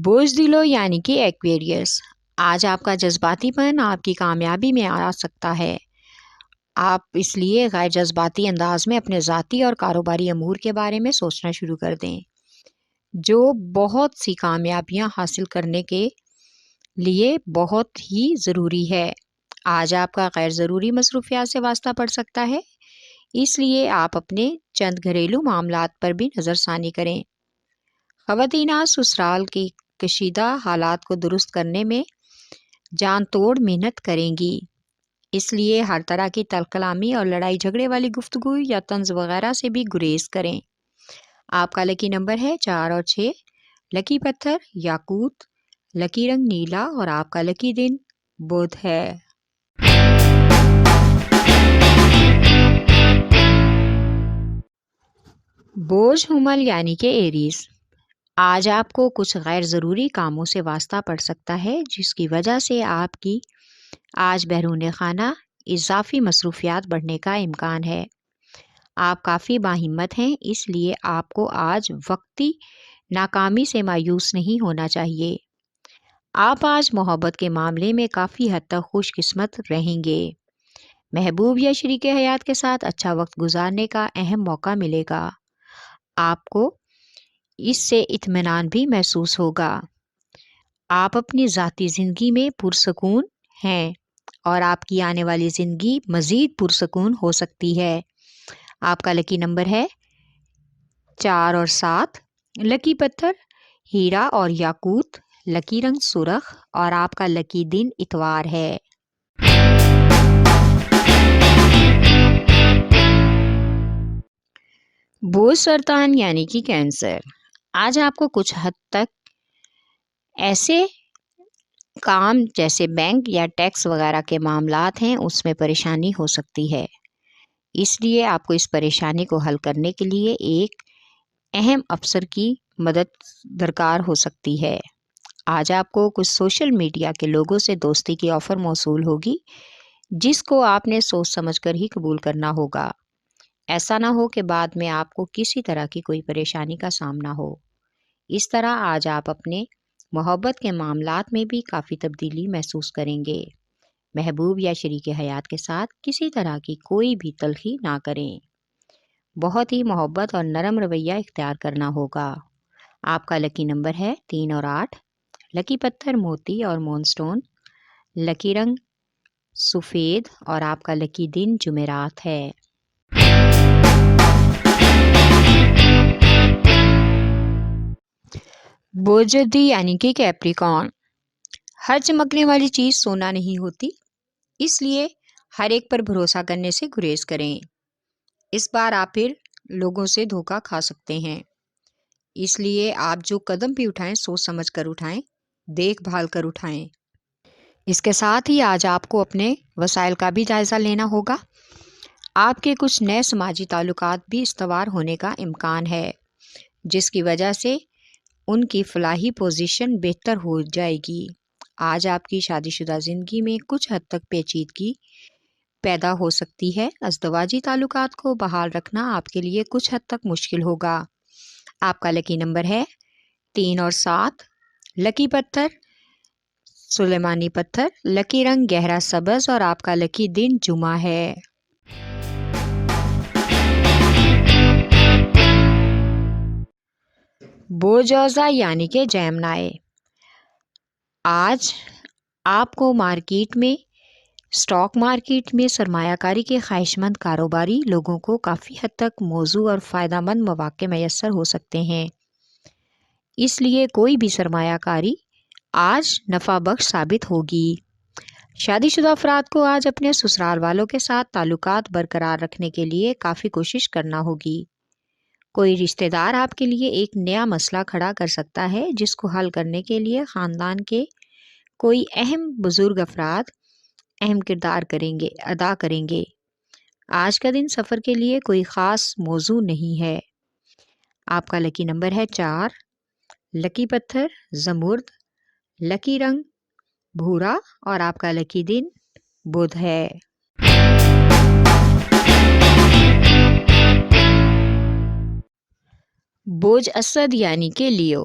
بوجھ یعنی کہ ایکویریس، آج آپ کا جذباتی پن آپ کی کامیابی میں آ سکتا ہے۔ آپ اس لیے غیر جذباتی انداز میں اپنے ذاتی اور کاروباری امور کے بارے میں سوچنا شروع کر دیں، جو بہت سی کامیابیاں حاصل کرنے کے لیے بہت ہی ضروری ہے۔ آج آپ کا غیر ضروری مصروفیات سے واسطہ پڑ سکتا ہے، اس لیے آپ اپنے چند گھریلو معاملات پر بھی نظر ثانی کریں۔ خواتین آج سسرال کی کشیدہ حالات کو درست کرنے میں جان توڑ محنت کریں گی، اس لیے ہر طرح کی تلخ کلامی اور لڑائی جھگڑے والی گفتگو یا طنز وغیرہ سے بھی گریز کریں۔ آپ کا لکی نمبر ہے 4 اور 6، لکی پتھر یاقوت، لکی رنگ نیلا اور آپ کا لکی دن بدھ ہے۔ بوجھ حمل یعنی کہ ایریز، آج آپ کو کچھ غیر ضروری کاموں سے واسطہ پڑ سکتا ہے، جس کی وجہ سے آپ کی آج بیرون خانہ اضافی مصروفیات بڑھنے کا امکان ہے۔ آپ کافی باہمت ہیں، اس لیے آپ کو آج وقتی ناکامی سے مایوس نہیں ہونا چاہیے۔ آپ آج محبت کے معاملے میں کافی حد تک خوش قسمت رہیں گے۔ محبوب یا شریک حیات کے ساتھ اچھا وقت گزارنے کا اہم موقع ملے گا۔ آپ کو اس سے اطمینان بھی محسوس ہوگا۔ آپ اپنی ذاتی زندگی میں پرسکون ہیں اور آپ کی آنے والی زندگی مزید پرسکون ہو سکتی ہے۔ آپ کا لکی نمبر ہے 4 اور 7، لکی پتھر ہیرا اور یاقوت، لکی رنگ سرخ اور آپ کا لکی دن اتوار ہے۔ بوجھ سرطان یعنی کہ کینسر، آج آپ کو کچھ حد تک ایسے کام جیسے بینک یا ٹیکس وغیرہ کے معاملات ہیں، اس میں پریشانی ہو سکتی ہے، اس لیے آپ کو اس پریشانی کو حل کرنے کے لیے ایک اہم افسر کی مدد درکار ہو سکتی ہے۔ آج آپ کو کچھ سوشل میڈیا کے لوگوں سے دوستی کی آفر موصول ہوگی، جس کو آپ نے سوچ سمجھ کر ہی قبول کرنا ہوگا۔ ایسا نہ ہو کہ بعد میں آپ کو کسی طرح کی کوئی پریشانی کا سامنا ہو۔ اس طرح آج آپ اپنے محبت کے معاملات میں بھی کافی تبدیلی محسوس کریں گے۔ محبوب یا شریک حیات کے ساتھ کسی طرح کی کوئی بھی تلخی نہ کریں، بہت ہی محبت اور نرم رویہ اختیار کرنا ہوگا۔ آپ کا لکی نمبر ہے 3 اور 8، لکی پتھر موتی اور مون سٹون، لکی رنگ سفید اور آپ کا لکی دن جمعرات ہے۔ بوجھدی یعنی کہ کیپریکارن، ہر چمکنے والی چیز سونا نہیں ہوتی، اس لیے ہر ایک پر بھروسہ کرنے سے گریز کریں۔ اس بار آپ پھر لوگوں سے دھوکہ کھا سکتے ہیں، اس لیے آپ جو قدم بھی اٹھائیں سوچ سمجھ کر اٹھائیں، دیکھ بھال کر اٹھائیں۔ اس کے ساتھ ہی آج آپ کو اپنے وسائل کا بھی جائزہ لینا ہوگا۔ آپ کے کچھ نئے سماجی تعلقات بھی استوار ہونے کا امکان ہے، جس کی وجہ سے ان کی فلاحی پوزیشن بہتر ہو جائے گی۔ آج آپ کی شادی شدہ زندگی میں کچھ حد تک پیچیدگی پیدا ہو سکتی ہے۔ ازدواجی تعلقات کو بحال رکھنا آپ کے لیے کچھ حد تک مشکل ہوگا۔ آپ کا لکی نمبر ہے 3 اور 7، لکی پتھر سلیمانی پتھر، لکی رنگ گہرا سبز اور آپ کا لکی دن جمعہ ہے۔ بوجھوزہ یعنی کہ جیمنائے، آج آپ کو مارکیٹ میں اسٹاک مارکیٹ میں سرمایہ کاری کے خواہش مند کاروباری لوگوں کو کافی حد تک موزوں اور فائدہ مند مواقع میسر ہو سکتے ہیں، اس لیے کوئی بھی سرمایہ کاری آج نفع بخش ثابت ہوگی۔ شادی شدہ افراد کو آج اپنے سسرال والوں کے ساتھ تعلقات برقرار رکھنے کے لیے کافی کوشش کرنا ہوگی۔ کوئی رشتہ دار آپ کے لیے ایک نیا مسئلہ کھڑا کر سکتا ہے، جس کو حل کرنے کے لیے خاندان کے کوئی اہم بزرگ افراد اہم کردار ادا کریں گے۔ آج کا دن سفر کے لیے کوئی خاص موضوع نہیں ہے۔ آپ کا لکی نمبر ہے 4، لکی پتھر زمرد، لکی رنگ بھورا اور آپ کا لکی دن بدھ ہے۔ بوجھ اسد یعنی کہ لیو،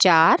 4।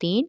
3।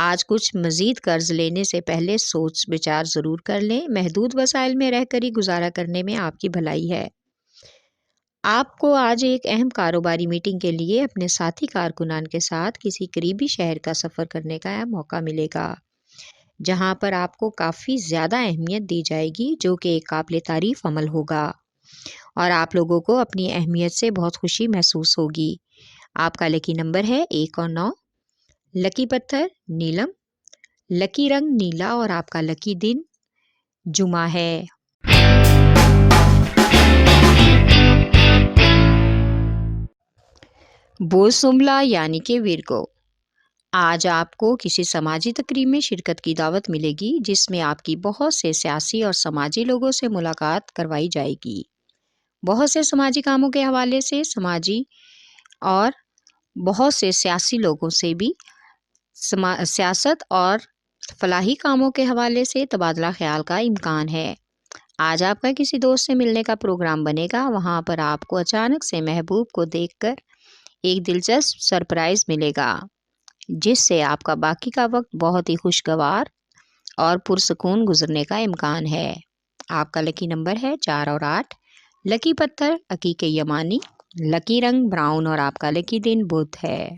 آج کچھ مزید قرض لینے سے پہلے سوچ بچار ضرور کر لیں۔ محدود وسائل میں رہ کر ہی گزارا کرنے میں آپ کی بھلائی ہے۔ آپ کو آج ایک اہم کاروباری میٹنگ کے لیے اپنے ساتھی کارکنان کے ساتھ کسی قریبی شہر کا سفر کرنے کا موقع ملے گا، جہاں پر آپ کو کافی زیادہ اہمیت دی جائے گی، جو کہ ایک قابل تعریف عمل ہوگا اور آپ لوگوں کو اپنی اہمیت سے بہت خوشی محسوس ہوگی۔ آپ کا لکی نمبر ہے 1 اور 9۔ لکی پتھر نیلم، لکی رنگ نیلا اور آپ کا لکی دن جمعہ ہے۔ بوسملا یعنی کہ ویرگو، آج آپ کو کسی سماجی تقریب میں شرکت کی دعوت ملے گی، جس میں آپ کی بہت سے سیاسی اور سماجی لوگوں سے ملاقات کروائی جائے گی۔ بہت سے سماجی کاموں کے حوالے سے اور بہت سے سیاسی لوگوں سے بھی سیاست اور فلاحی کاموں کے حوالے سے تبادلہ خیال کا امکان ہے۔ آج آپ کا کسی دوست سے ملنے کا پروگرام بنے گا، وہاں پر آپ کو اچانک سے محبوب کو دیکھ کر ایک دلچسپ سرپرائز ملے گا، جس سے آپ کا باقی کا وقت بہت ہی خوشگوار اور پرسکون گزرنے کا امکان ہے۔ آپ کا لکی نمبر ہے 4 اور 8۔ لکی پتھر عقیق یمانی، لکی رنگ براؤن اور آپ کا لکی دن بدھ ہے۔